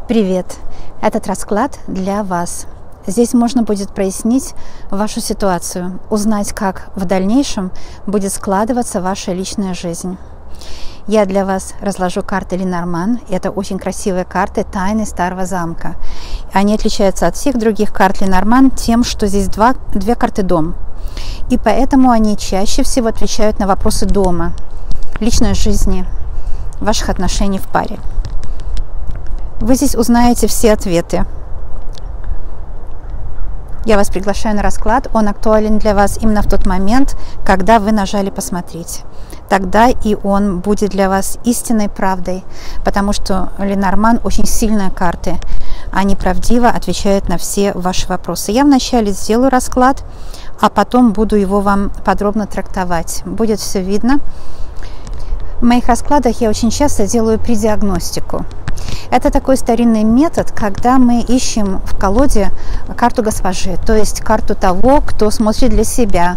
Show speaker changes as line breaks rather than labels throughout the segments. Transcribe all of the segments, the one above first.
Привет! Этот расклад для вас. Здесь можно будет прояснить вашу ситуацию, узнать, как в дальнейшем будет складываться ваша личная жизнь. Я для вас разложу карты Ленорман. Это очень красивые карты «Тайны Старого замка». Они отличаются от всех других карт Ленорман тем, что здесь две карты «Дом». И поэтому они чаще всего отвечают на вопросы дома, личной жизни, ваших отношений в паре. Вы здесь узнаете все ответы. Я вас приглашаю на расклад. Он актуален для вас именно в тот момент, когда вы нажали «Посмотреть». Тогда и он будет для вас истинной правдой, потому что Ленорман очень сильные карты. Они правдиво отвечают на все ваши вопросы. Я вначале сделаю расклад, а потом буду его вам подробно трактовать. Будет все видно. В моих раскладах я очень часто делаю предиагностику. Это такой старинный метод, когда мы ищем в колоде карту госпожи, то есть карту того, кто смотрит для себя.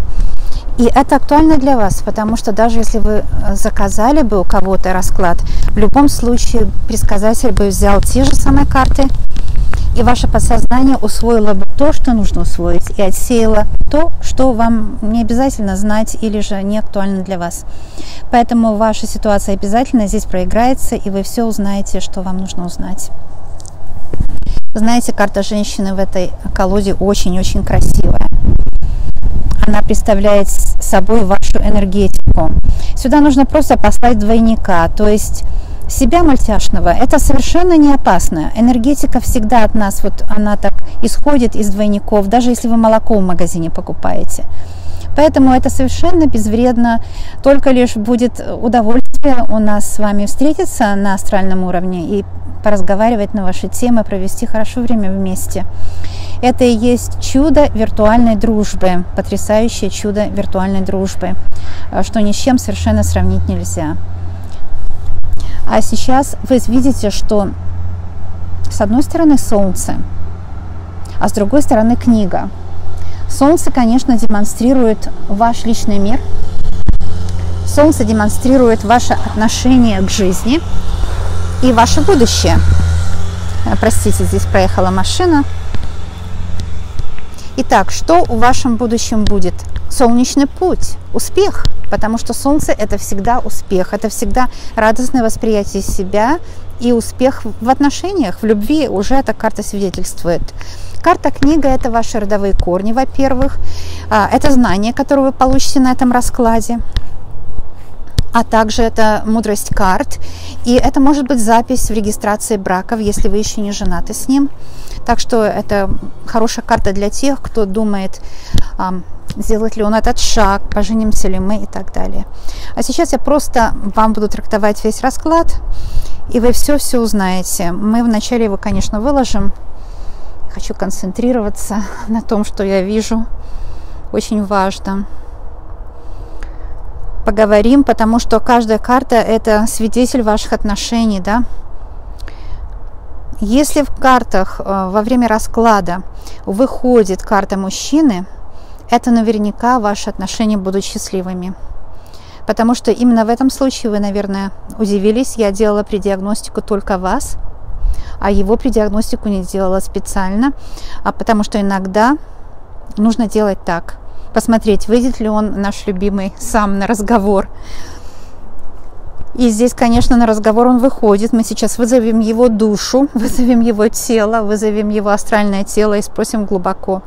И это актуально для вас, потому что даже если вы заказали бы у кого-то расклад, в любом случае предсказатель бы взял те же самые карты, и ваше подсознание усвоило бы то, что нужно усвоить, и отсеяло то, что вам не обязательно знать или же не актуально для вас. Поэтому ваша ситуация обязательно здесь проиграется, и вы все узнаете, что вам нужно узнать. Знаете, карта женщины в этой колоде очень-очень красивая. Она представляет собой вашу энергетику. Сюда нужно просто послать двойника, то есть себя мультяшного. Это совершенно не опасно. Энергетика всегда от нас, вот она так исходит из двойников, даже если вы молоко в магазине покупаете. Поэтому это совершенно безвредно. Только лишь будет удовольствие у нас с вами встретиться на астральном уровне и поразговаривать на ваши темы, провести хорошо время вместе. Это и есть чудо виртуальной дружбы, потрясающее чудо виртуальной дружбы, что ни с чем совершенно сравнить нельзя. А сейчас вы видите, что с одной стороны солнце, а с другой стороны книга. Солнце, конечно, демонстрирует ваш личный мир. Солнце демонстрирует ваше отношение к жизни и ваше будущее. Простите, здесь проехала машина. Итак, что в вашем будущем будет? Солнечный путь, успех, потому что солнце – это всегда успех, это всегда радостное восприятие себя и успех в отношениях, в любви, уже эта карта свидетельствует. Карта книга – это ваши родовые корни, во-первых, это знания, которые вы получите на этом раскладе, а также это мудрость карт, и это может быть запись в регистрации браков, если вы еще не женаты с ним. Так что это хорошая карта для тех, кто думает, сделает ли он этот шаг, поженимся ли мы и так далее. А сейчас я просто вам буду трактовать весь расклад, и вы все узнаете. Мы вначале его, конечно, выложим. Хочу концентрироваться на том, что я вижу. Очень важно. Поговорим, потому что каждая карта – это свидетель ваших отношений, да? Если в картах во время расклада выходит карта мужчины, это наверняка ваши отношения будут счастливыми. Потому что именно в этом случае вы, наверное, удивились. Я делала предиагностику только вас, а его предиагностику не делала специально, потому что иногда нужно делать так. Посмотреть, выйдет ли он, наш любимый, сам на разговор. И здесь, конечно, на разговор он выходит. Мы сейчас вызовем его душу, вызовем его тело, вызовем его астральное тело и спросим глубоко,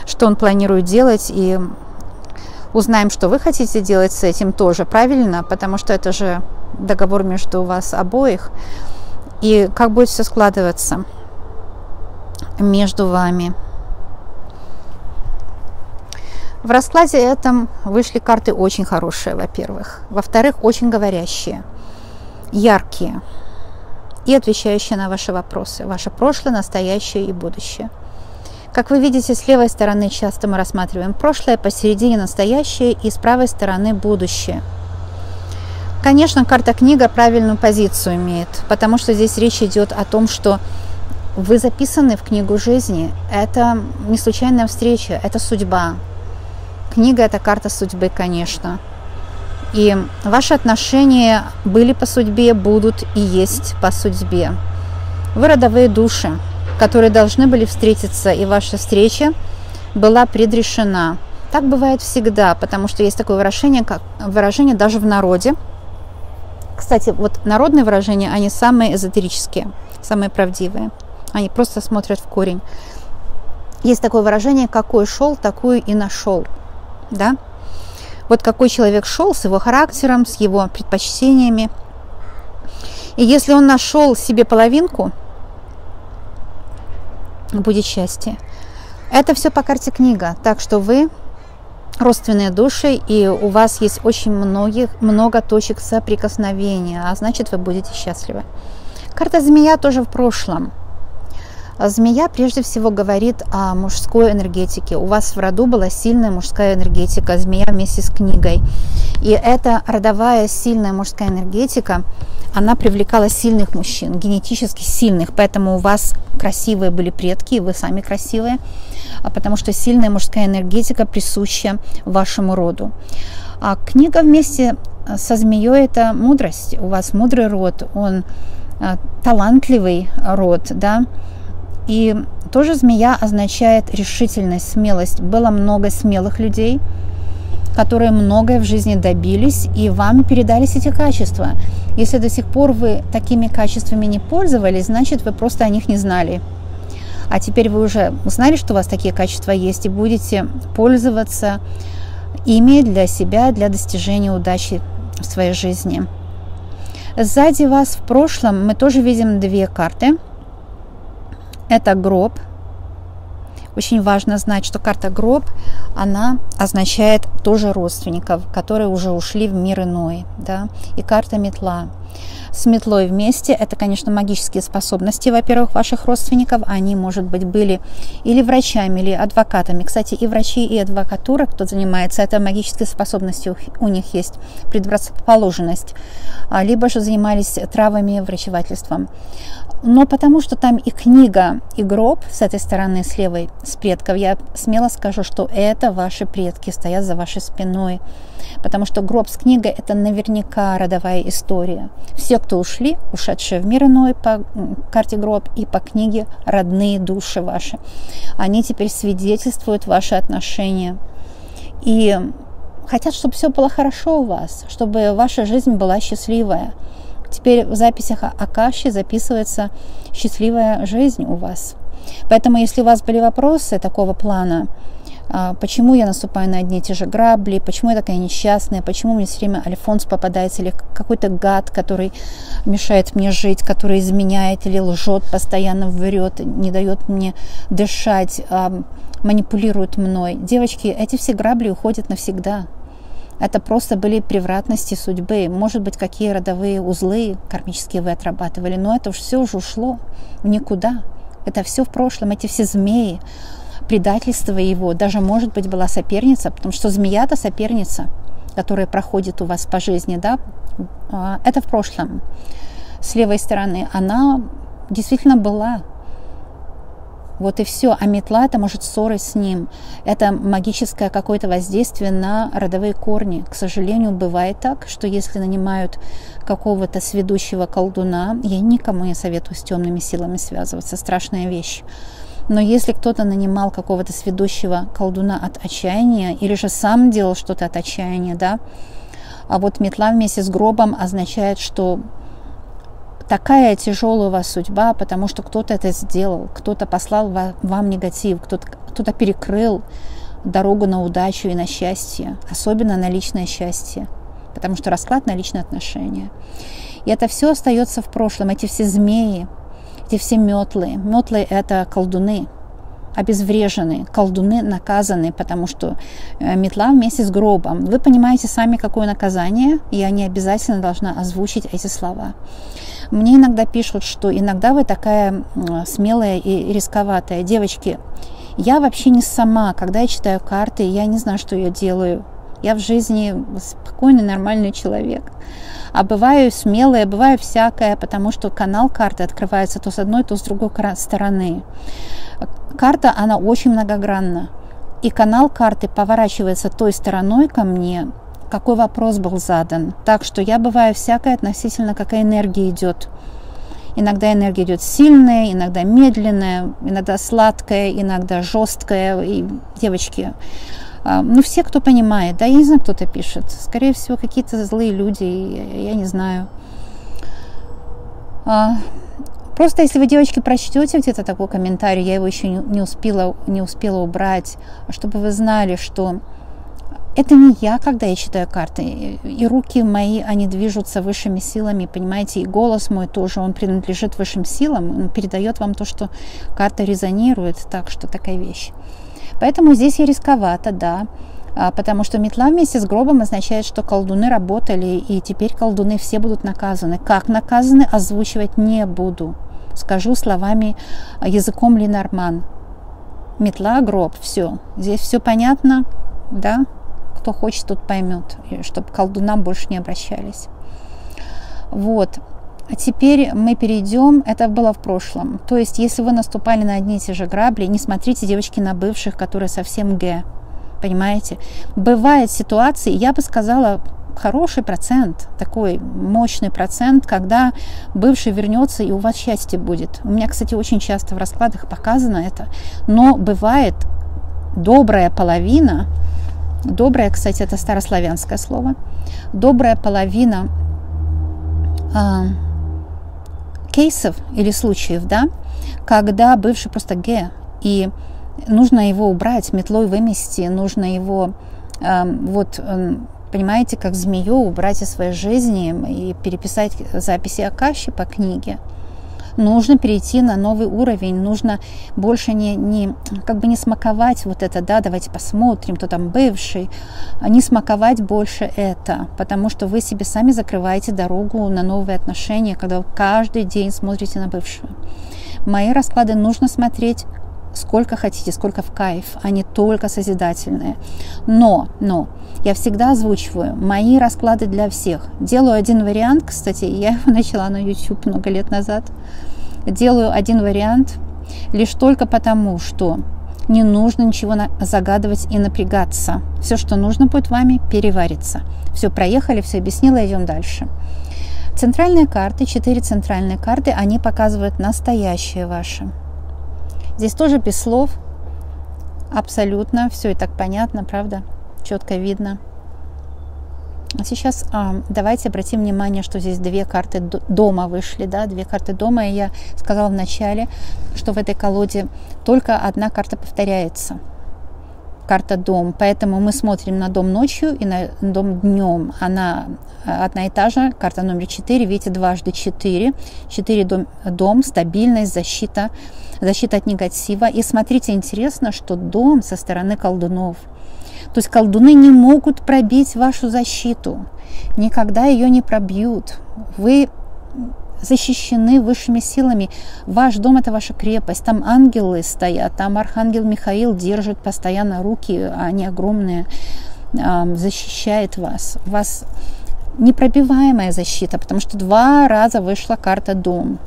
что он планирует делать, и узнаем, что вы хотите делать с этим тоже, правильно? Потому что это же договор между вас обоих. И как будет все складываться между вами. В раскладе этом вышли карты очень хорошие, во-первых. Во-вторых, очень говорящие, яркие и отвечающие на ваши вопросы. Ваше прошлое, настоящее и будущее. Как вы видите, с левой стороны часто мы рассматриваем прошлое, посередине настоящее и с правой стороны будущее. Конечно, карта книга правильную позицию имеет, потому что здесь речь идет о том, что вы записаны в книгу жизни. Это не случайная встреча, это судьба. Книга – это карта судьбы, конечно. И ваши отношения были по судьбе, будут и есть по судьбе. Вы родовые души, которые должны были встретиться, и ваша встреча была предрешена. Так бывает всегда, потому что есть такое выражение, как выражение даже в народе. Кстати, вот народные выражения, они самые эзотерические, самые правдивые. Они просто смотрят в корень. Есть такое выражение: какой шел, такую и нашел. Да? Вот какой человек шел с его характером, с его предпочтениями. И если он нашел себе половинку, будет счастье. Это все по карте книга. Так что вы родственные души, и у вас есть очень много точек соприкосновения, а значит, вы будете счастливы. Карта змея тоже в прошлом. Змея прежде всего говорит о мужской энергетике. У вас в роду была сильная мужская энергетика, змея вместе с книгой. И эта родовая сильная мужская энергетика, она привлекала сильных мужчин, генетически сильных. Поэтому у вас красивые были предки, и вы сами красивые, потому что сильная мужская энергетика присуща вашему роду. А книга вместе со змеей – это мудрость. У вас мудрый род, он талантливый род, да. И тоже змея означает решительность, смелость. Было много смелых людей, которые многое в жизни добились, и вам передались эти качества. Если до сих пор вы такими качествами не пользовались, значит, вы просто о них не знали. А теперь вы уже узнали, что у вас такие качества есть, и будете пользоваться ими для себя, для достижения удачи в своей жизни. Сзади вас в прошлом мы тоже видим две карты. Это гроб. Очень важно знать, что карта гроб, она означает тоже родственников, которые уже ушли в мир иной. Да? И карта метла. С метлой вместе это, конечно, магические способности, во-первых, ваших родственников. Они, может быть, были или врачами, или адвокатами. Кстати, и врачи, и адвокатура, кто занимается, это магические способности у них есть, предрасположенность. Либо же занимались травами, врачевательством. Но потому что там и книга, и гроб с этой стороны, с левой, с предков, я смело скажу, что это ваши предки, стоят за вашей спиной. Потому что гроб с книгой – это наверняка родовая история. Все, кто ушли, ушедшие в мир иной по карте гроб и по книге, родные души ваши, они теперь свидетельствуют ваши отношения. И хотят, чтобы все было хорошо у вас, чтобы ваша жизнь была счастливая. Теперь в записях Акаши записывается счастливая жизнь у вас. Поэтому, если у вас были вопросы такого плана, почему я наступаю на одни и те же грабли, почему я такая несчастная, почему мне все время Альфонс попадается, или какой-то гад, который мешает мне жить, который изменяет или лжет, постоянно врет, не дает мне дышать, манипулирует мной. Девочки, эти все грабли уходят навсегда. Это просто были превратности судьбы. Может быть, какие родовые узлы кармические вы отрабатывали, но это все уже ушло в никуда. Это все в прошлом, эти все змеи, предательство его. Даже, может быть, была соперница, потому что змея-то соперница, которая проходит у вас по жизни, да, это в прошлом. С левой стороны она действительно была. Вот и все. А метла – это, может, ссоры с ним. Это магическое какое-то воздействие на родовые корни. К сожалению, бывает так, что если нанимают какого-то сведущего колдуна, я никому не советую с темными силами связываться, страшная вещь. Но если кто-то нанимал какого-то сведущего колдуна от отчаяния, или же сам делал что-то от отчаяния, да, а вот метла вместе с гробом означает, что такая тяжелая у вас судьба, потому что кто-то это сделал, кто-то послал вам негатив, кто-то перекрыл дорогу на удачу и на счастье, особенно на личное счастье, потому что расклад на личные отношения. И это все остается в прошлом, эти все змеи, эти все метлы. Метлы – это колдуны, обезврежены, колдуны наказаны, потому что метла вместе с гробом. Вы понимаете сами, какое наказание, и я не обязательно должна озвучить эти слова. Мне иногда пишут, что иногда вы такая смелая и рисковатая. Девочки, я вообще не сама. Когда я читаю карты, я не знаю, что я делаю. Я в жизни спокойный, нормальный человек. А бываю смелая, бываю всякая, потому что канал карты открывается то с одной, то с другой стороны. Карта, она очень многогранна. И канал карты поворачивается той стороной ко мне, какой вопрос был задан. Так что я бываю всякая относительно, какая энергия идет. Иногда энергия идет сильная, иногда медленная, иногда сладкая, иногда жесткая. И, девочки, ну, все, кто понимает, да, я не знаю, кто-то пишет. Скорее всего, какие-то злые люди, я не знаю. Просто если вы, девочки, прочтете где-то такой комментарий, я его еще не успела убрать, чтобы вы знали, что это не я, когда я читаю карты, и руки мои, они движутся высшими силами, понимаете, и голос мой тоже, он принадлежит высшим силам, он передает вам то, что карта резонирует, так что такая вещь. Поэтому здесь я рисковата, да, потому что метла вместе с гробом означает, что колдуны работали, и теперь колдуны все будут наказаны. Как наказаны, озвучивать не буду. Скажу словами, языком Ленорман. Метла, гроб, все. Здесь все понятно, да? Кто хочет, тот поймет, чтобы к колдунам больше не обращались. Вот. А теперь мы перейдем, это было в прошлом. То есть, если вы наступали на одни и те же грабли, не смотрите, девочки, на бывших, которые совсем понимаете? Бывают ситуации, я бы сказала, хороший процент, такой мощный процент, когда бывший вернется и у вас счастье будет. У меня, кстати, очень часто в раскладах показано это, но бывает добрая половина, добрая, кстати, это старославянское слово, добрая половина кейсов или случаев, да, когда бывший просто и нужно его убрать, метлой вымести, нужно его понимаете, как змею убрать из своей жизни и переписать записи Акаши по книге. Нужно перейти на новый уровень, нужно больше не смаковать вот это, да, давайте посмотрим, кто там бывший, не смаковать больше это, потому что вы себе сами закрываете дорогу на новые отношения, когда вы каждый день смотрите на бывшего. Мои расклады нужно смотреть сколько хотите, сколько в кайф, а не только созидательные. Но я всегда озвучиваю мои расклады для всех. Делаю один вариант, кстати, я его начала на YouTube много лет назад. Делаю один вариант лишь только потому, что не нужно ничего загадывать и напрягаться. Все, что нужно будет вами, переварится. Все, проехали, все объяснила, идем дальше. Центральные карты, 4 центральные карты, они показывают настоящее ваше. Здесь тоже без слов, абсолютно, все и так понятно, правда, четко видно. А сейчас давайте обратим внимание, что здесь 2 карты дома вышли, да, 2 карты дома, и я сказала в начале, что в этой колоде только одна карта повторяется, карта дом, поэтому мы смотрим на дом ночью и на дом днем, она одна и та же, карта номер 4, видите, дважды 4, 4 дом, стабильность, защита от негатива. И смотрите, интересно, что дом со стороны колдунов. То есть колдуны не могут пробить вашу защиту. Никогда ее не пробьют. Вы защищены высшими силами. Ваш дом – это ваша крепость. Там ангелы стоят, там архангел Михаил держит постоянно руки, они огромные, защищает вас. У вас непробиваемая защита, потому что 2 раза вышла карта дом.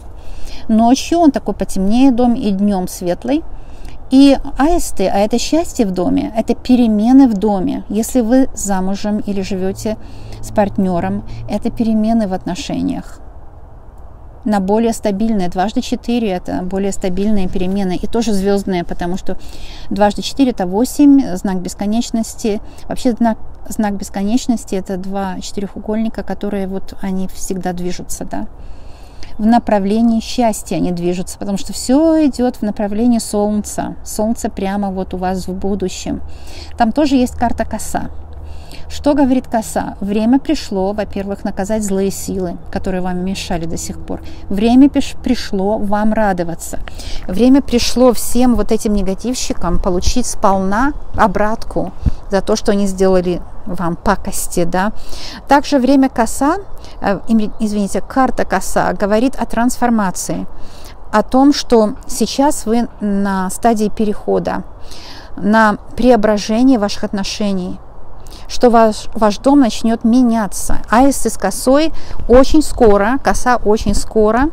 Ночью он такой потемнее дом и днем светлый. И аисты, а это счастье в доме, это перемены в доме. Если вы замужем или живете с партнером, это перемены в отношениях. На более стабильные. Дважды 4 это более стабильные перемены. И тоже звездные, потому что дважды 4 это 8, знак бесконечности. Вообще знак бесконечности это 2 четырехугольника, которые вот они всегда движутся, да. В направлении счастья они движутся, потому что все идет в направлении Солнца. Солнце прямо вот у вас в будущем. Там тоже есть карта коса. Что говорит коса? Время пришло, во-первых, наказать злые силы, которые вам мешали до сих пор. Время пришло вам радоваться. Время пришло всем вот этим негативщикам получить сполна обратку за то, что они сделали вам пакости, да. Также время коса, карта коса говорит о трансформации, о том, что сейчас вы на стадии перехода, на преображении ваших отношений, что ваш дом начнет меняться. Аисты с косой очень скоро, коса очень скоро,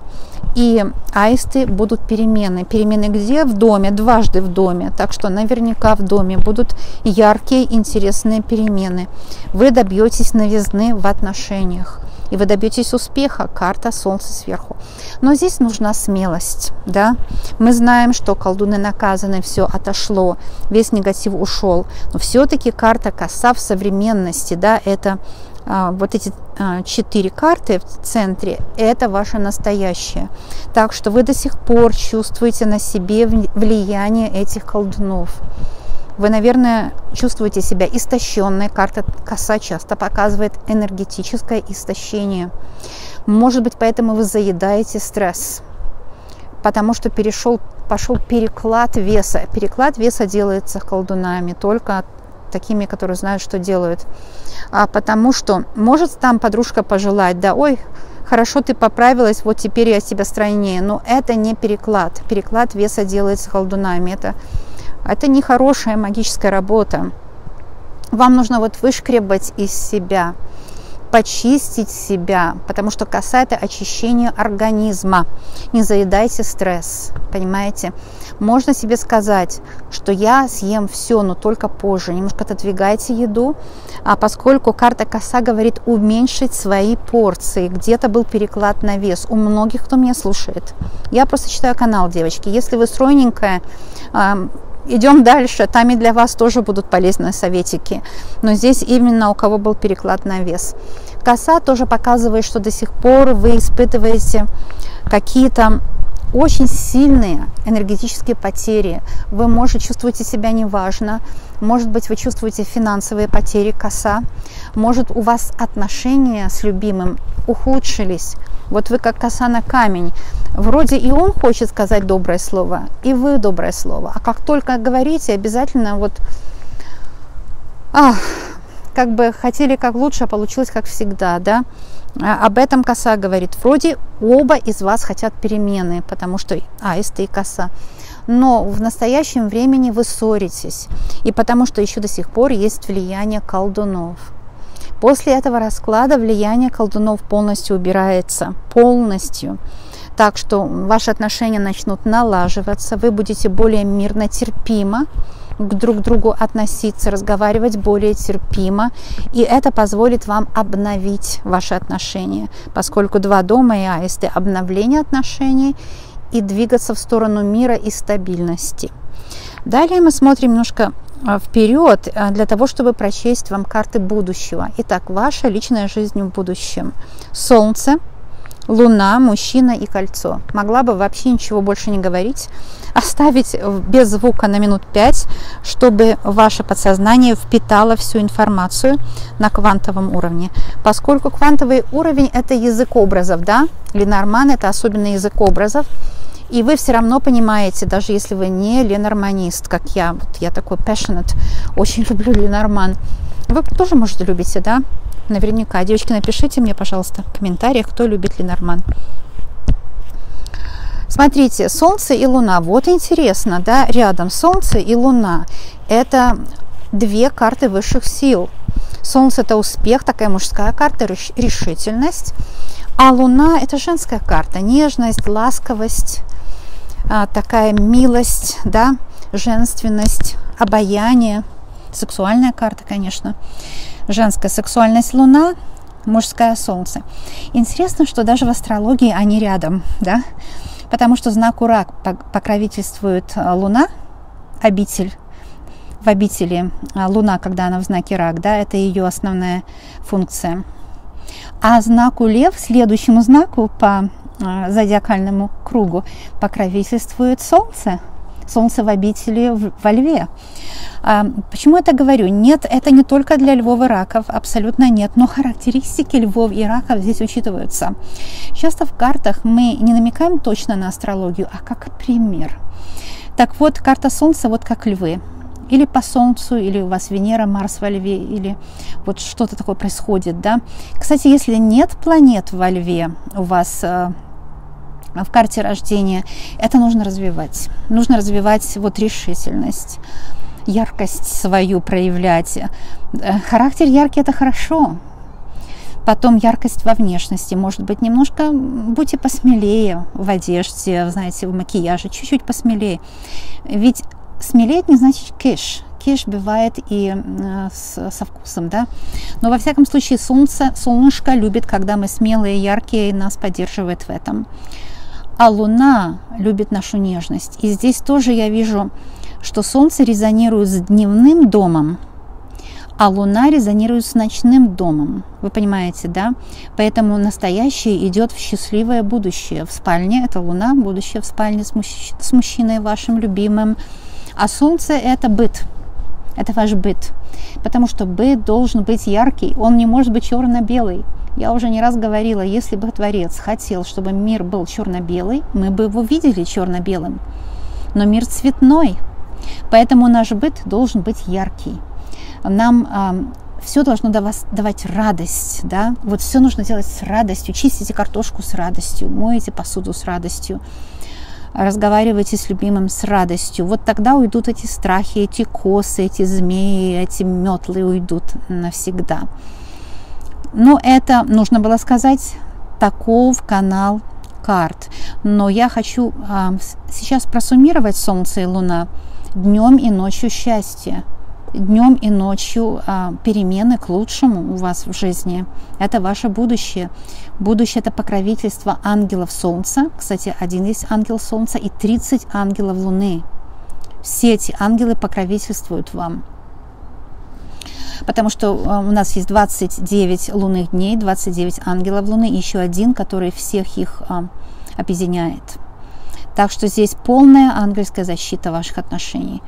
и аисты будут перемены. Перемены где? В доме, дважды в доме. Так что наверняка в доме будут яркие, интересные перемены. Вы добьетесь новизны в отношениях. и вы добьетесь успеха. Карта Солнца сверху. Но здесь нужна смелость, да. Мы знаем, что колдуны наказаны, все отошло, весь негатив ушел. Но все-таки карта коса в современности, да, это вот эти 4 карты в центре, это ваше настоящее. Так что вы до сих пор чувствуете на себе влияние этих колдунов. Вы, наверное, чувствуете себя истощенной. Карта коса часто показывает энергетическое истощение. Может быть, поэтому вы заедаете стресс, потому что пошел переклад веса. Переклад веса делается колдунами, только такими, которые знают, что делают. Потому что может там подружка пожелать, да, ой, хорошо, ты поправилась, вот теперь я тебя стройнее. Но это не переклад. Переклад веса делается колдунами. Это нехорошая магическая работа. Вам нужно вот вышкребать из себя, почистить себя, потому что коса – это очищение организма. Не заедайте стресс, понимаете? Можно себе сказать, что я съем все, но только позже. Немножко отодвигайте еду, поскольку карта коса говорит уменьшить свои порции. Где-то был переклад на вес. У многих, кто меня слушает. Я просто читаю канал, девочки. Если вы стройненькая, идем дальше, там и для вас тоже будут полезные советики. Но здесь именно у кого был переклад на вес. Коса тоже показывает, что до сих пор вы испытываете какие-то очень сильные энергетические потери. Вы, может, чувствуете себя неважно. Может быть, вы чувствуете финансовые потери, коса. Может, у вас отношения с любимым ухудшились. Вот вы как коса на камень. Вроде и он хочет сказать доброе слово, и вы доброе слово. А как только говорите, обязательно вот как бы хотели как лучше, а получилось как всегда, да. Об этом коса говорит. Вроде оба из вас хотят перемены, потому что аисты и коса. Но в настоящем времени вы ссоритесь. И потому что еще до сих пор есть влияние колдунов. После этого расклада влияние колдунов полностью убирается. Полностью. Так что ваши отношения начнут налаживаться. Вы будете более мирно, терпимо друг к другу относиться, разговаривать более терпимо. И это позволит вам обновить ваши отношения. Поскольку 2 дома и аисты – обновление отношений и двигаться в сторону мира и стабильности. Далее мы смотрим немножко вперед для того, чтобы прочесть вам карты будущего. Итак, ваша личная жизнь в будущем. Солнце, Луна, мужчина и кольцо. Могла бы вообще ничего больше не говорить, оставить без звука на минут 5, чтобы ваше подсознание впитало всю информацию на квантовом уровне. Поскольку квантовый уровень – это язык образов, да? Ленорман – это особенный язык образов. И вы все равно понимаете, даже если вы не ленорманист, как я, вот я такой passionate, очень люблю Ленорман. Вы тоже, может, любите, да? Наверняка. Девочки, напишите мне, пожалуйста, в комментариях, кто любит Ленорман. Смотрите, Солнце и Луна. Вот интересно, да, рядом Солнце и Луна. Это 2 карты высших сил. Солнце – это успех, такая мужская карта, решительность. А Луна – это женская карта, нежность, ласковость, такая милость, да, женственность, обаяние. Сексуальная карта, конечно. Женская сексуальность Луна, мужское Солнце. Интересно, что даже в астрологии они рядом, да? Потому что знаку Рак покровительствует Луна, обитель. В обители Луна, когда она в знаке Рак, да, это ее основная функция. А знаку Лев, следующему знаку по зодиакальному кругу, покровительствует Солнце. Солнце в обители во Льве. Почему это говорю? Нет, это не только для львов и раков, абсолютно нет, но характеристики львов и раков здесь учитываются. Часто в картах мы не намекаем точно на астрологию, а как пример. Так вот, карта Солнца вот как львы. Или по Солнцу, или у вас Венера, Марс во Льве, или вот что-то такое происходит, да. Кстати, если нет планет во Льве у вас в карте рождения, это нужно развивать. Нужно развивать вот решительность, яркость свою проявлять. Характер яркий – это хорошо. Потом яркость во внешности. Может быть, немножко будьте посмелее в одежде, знаете, в макияже, чуть-чуть посмелее. Ведь смелеть не значит кэш. киш бывает и со вкусом, да. Но во всяком случае солнышко любит, когда мы смелые, яркие, и нас поддерживает в этом. А Луна любит нашу нежность. И здесь тоже я вижу, что Солнце резонирует с дневным домом, а Луна резонирует с ночным домом. Вы понимаете, да? Поэтому настоящее идет в счастливое будущее. В спальне это Луна, будущее в спальне с мужчиной вашим любимым. А Солнце это быт. Это ваш быт. Потому что быт должен быть яркий. Он не может быть черно-белый. Я уже не раз говорила, если бы Творец хотел, чтобы мир был черно-белый, мы бы его видели черно-белым. Но мир цветной. Поэтому наш быт должен быть яркий. Нам все должно давать радость, да? Вот все нужно делать с радостью. Чистите картошку с радостью, моете посуду с радостью, разговаривайте с любимым с радостью. Вот тогда уйдут эти страхи, эти косы, эти змеи, эти метлы уйдут навсегда. Но это нужно было сказать, таков канал карт. Но я хочу сейчас просуммировать Солнце и Луна. Днем и ночью счастье. Днем и ночью перемены к лучшему у вас в жизни. Это ваше будущее. Будущее – это покровительство ангелов Солнца. Кстати, один есть ангел Солнца и 30 ангелов Луны. Все эти ангелы покровительствуют вам. Потому что у нас есть 29 лунных дней, 29 ангелов Луны, и еще один, который всех их объединяет. Так что здесь полная ангельская защита ваших отношений.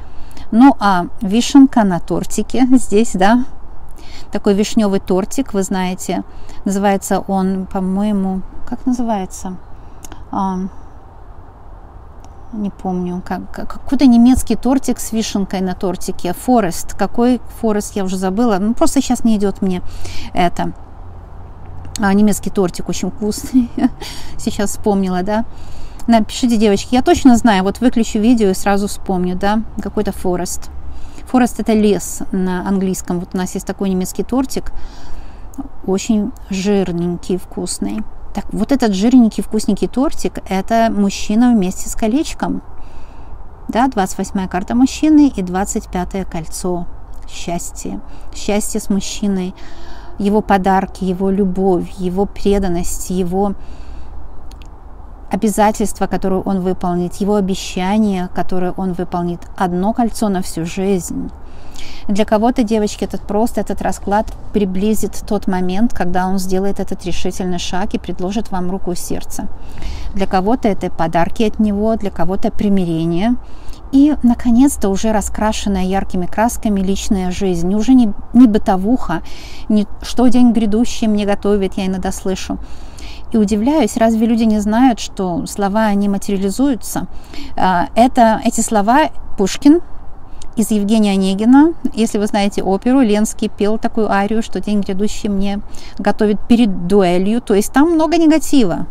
Ну а вишенка на тортике здесь, да, такой вишневый тортик, вы знаете, называется он, по-моему, как называется? Не помню, какой-то немецкий тортик с вишенкой на тортике, Форест, какой Форест, я уже забыла, ну просто сейчас не идет мне это. Немецкий тортик очень вкусный, сейчас вспомнила, да. Напишите, девочки, я точно знаю, вот выключу видео и сразу вспомню, да, какой-то Форест. Форест это лес на английском. Вот у нас есть такой немецкий тортик, очень жирненький, вкусный. Так, вот этот жирненький, вкусненький тортик, это мужчина вместе с колечком. Да, 28-я карта мужчины и 25-е кольцо. Счастье. Счастье с мужчиной. Его подарки, его любовь, его преданность, его обязательства, которые он выполнит, его обещания, которые он выполнит. Одно кольцо на всю жизнь. Для кого-то, девочки, этот расклад приблизит тот момент, когда он сделает этот решительный шаг и предложит вам руку и сердце. Для кого-то это подарки от него, для кого-то примирение. И, наконец-то, уже раскрашенная яркими красками личная жизнь. Уже не бытовуха, не что день грядущий мне готовит, я иногда слышу. И удивляюсь, разве люди не знают, что слова, они материализуются? Эти слова Пушкин из Евгения Онегина. Если вы знаете оперу, Ленский пел такую арию, что день грядущий мне готовит перед дуэлью. То есть там много негатива,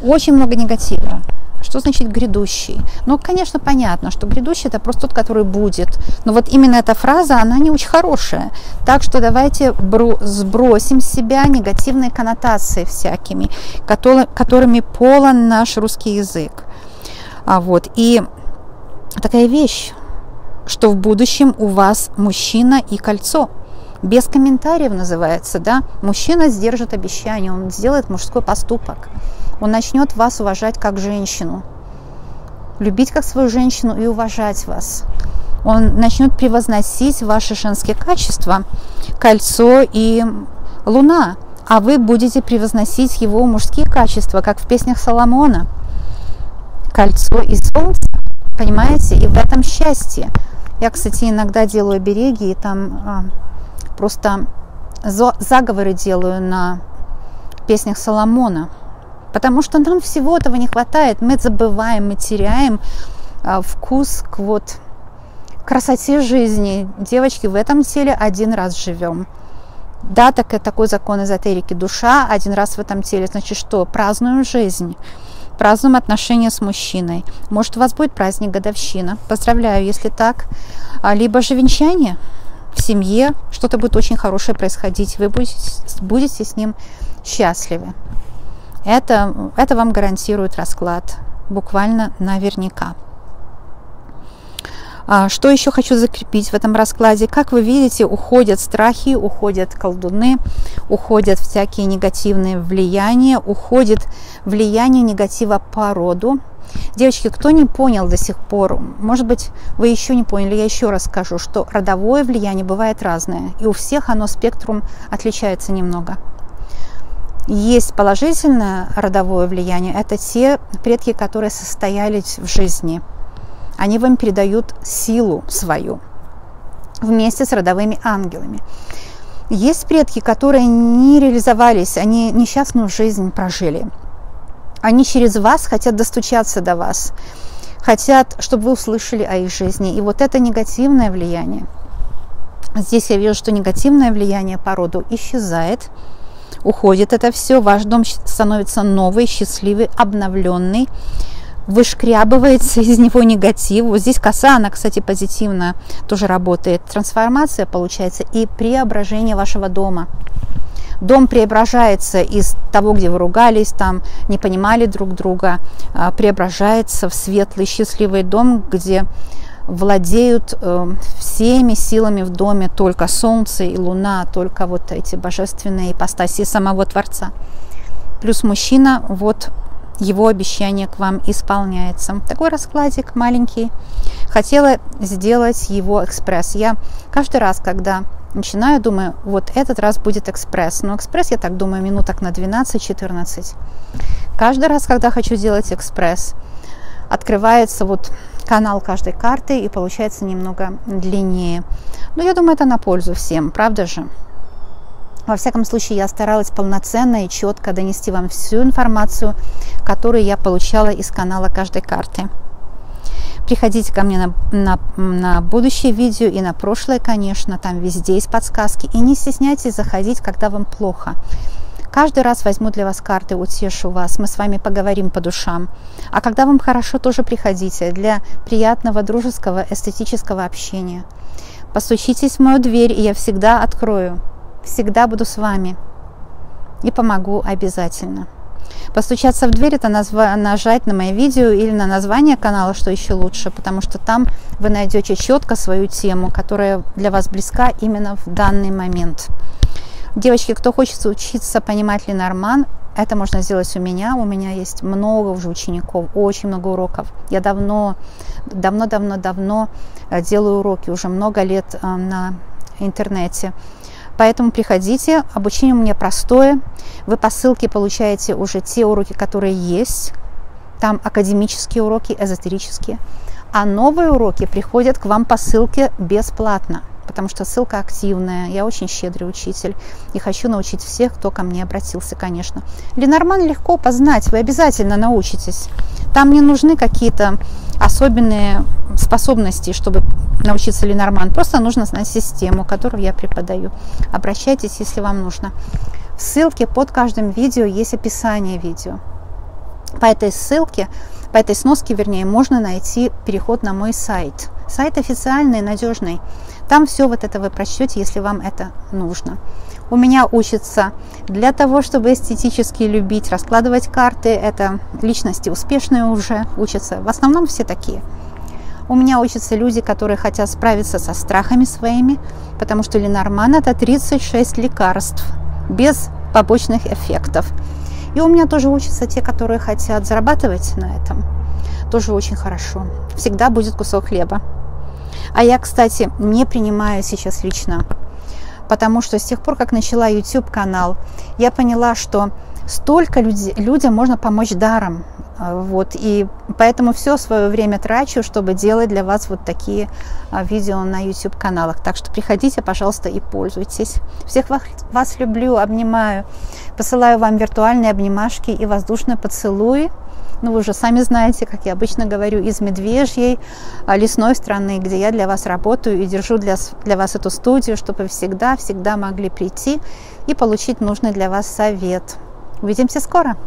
очень много негатива. Что значит грядущий? Ну, конечно, понятно, что грядущий это просто тот, который будет. Но вот именно эта фраза, она не очень хорошая. Так что давайте сбросим с себя негативные коннотации всякими, которыми полон наш русский язык. И такая вещь, что в будущем у вас мужчина и кольцо. Без комментариев называется, да? Мужчина сдержит обещание, он сделает мужской поступок. Он начнет вас уважать как женщину, любить как свою женщину и уважать вас. Он начнет превозносить ваши женские качества, кольцо и луна, а вы будете превозносить его мужские качества, как в песнях Соломона. Кольцо и солнце, понимаете? И в этом счастье. Я, кстати, иногда делаю обереги, и там просто заговоры делаю на песнях Соломона. Потому что нам всего этого не хватает. Мы забываем, мы теряем вкус к красоте жизни. Девочки, в этом теле один раз живем. Да, такой закон эзотерики. Душа один раз в этом теле. Значит, что? Празднуем жизнь. Празднуем отношения с мужчиной. Может, у вас будет праздник, годовщина. Поздравляю, если так. Либо же венчание в семье. Что-то будет очень хорошее происходить. Вы будете с ним счастливы. Это вам гарантирует расклад, буквально наверняка. Что еще хочу закрепить в этом раскладе? Как вы видите, уходят страхи, уходят колдуны, уходят всякие негативные влияния, уходит влияние негатива по роду. Девочки, кто не понял до сих пор, может быть, вы еще не поняли, я еще раз скажу, что родовое влияние бывает разное, и у всех оно спектрум отличается немного. Есть положительное родовое влияние, это те предки, которые состоялись в жизни. Они вам передают силу свою вместе с родовыми ангелами. Есть предки, которые не реализовались, они несчастную жизнь прожили. Они через вас хотят достучаться до вас, хотят, чтобы вы услышали о их жизни. И вот это негативное влияние. Здесь я вижу, что негативное влияние по роду исчезает, уходит это все. Ваш дом становится новый, счастливый, обновленный. Вышкрябывается из него негатив. Вот здесь коса, она, кстати, позитивно тоже работает. Трансформация получается и преображение вашего дома. Дом преображается из того, где вы ругались, там не понимали друг друга, преображается в светлый, счастливый дом, где владеют всеми силами в доме только солнце и луна, только вот эти божественные ипостаси самого Творца. Плюс мужчина, вот его обещание к вам исполняется. Такой раскладик маленький. Хотела сделать его экспресс. Я каждый раз, когда начинаю, думаю, вот этот раз будет экспресс. Но экспресс, я так думаю, минуток на 12-14. Каждый раз, когда хочу сделать экспресс, открывается вот канал каждой карты и получается немного длиннее. Но я думаю, это на пользу всем, правда же? Во всяком случае, я старалась полноценно и четко донести вам всю информацию, которую я получала из канала каждой карты. Приходите ко мне на будущее видео и на прошлое, конечно, там везде есть подсказки. И не стесняйтесь заходить, когда вам плохо. Каждый раз возьму для вас карты, утешу вас, мы с вами поговорим по душам. А когда вам хорошо, тоже приходите для приятного, дружеского, эстетического общения. Постучитесь в мою дверь, и я всегда открою, всегда буду с вами и помогу обязательно. Постучаться в дверь – это нажать на мои видео или на название канала, что еще лучше, потому что там вы найдете четко свою тему, которая для вас близка именно в данный момент. Девочки, кто хочет учиться понимать Ленорман, это можно сделать у меня. У меня есть много уже учеников, очень много уроков. Я давно делаю уроки, уже много лет на интернете. Поэтому приходите, обучение у меня простое. Вы по ссылке получаете уже те уроки, которые есть. Там академические уроки, эзотерические. А новые уроки приходят к вам по ссылке бесплатно, потому что ссылка активная. Я очень щедрый учитель и хочу научить всех, кто ко мне обратился, конечно. Ленорман легко познать, вы обязательно научитесь. Там не нужны какие-то особенные способности, чтобы научиться Ленорман. Просто нужно знать систему, которую я преподаю. Обращайтесь, если вам нужно. В ссылке под каждым видео есть описание видео. По этой ссылке, по этой сноске, вернее, можно найти переход на мой сайт. Сайт официальный, надежный. Там все вот это вы прочтете, если вам это нужно. У меня учатся для того, чтобы эстетически любить, раскладывать карты. Это личности успешные уже учатся. В основном все такие. У меня учатся люди, которые хотят справиться со страхами своими, потому что Ленорман – это 36 лекарств без побочных эффектов. И у меня тоже учатся те, которые хотят зарабатывать на этом. Тоже очень хорошо. Всегда будет кусок хлеба. А я, кстати, не принимаю сейчас лично, потому что с тех пор, как начала YouTube-канал, я поняла, что столько людям можно помочь даром. Вот, и поэтому все свое время трачу, чтобы делать для вас вот такие видео на YouTube-каналах. Так что приходите, пожалуйста, и пользуйтесь. Всех вас люблю, обнимаю. Посылаю вам виртуальные обнимашки и воздушные поцелуи. Ну, вы уже сами знаете, как я обычно говорю, из медвежьей, лесной страны, где я для вас работаю и держу для вас эту студию, чтобы вы всегда могли прийти и получить нужный для вас совет. Увидимся скоро!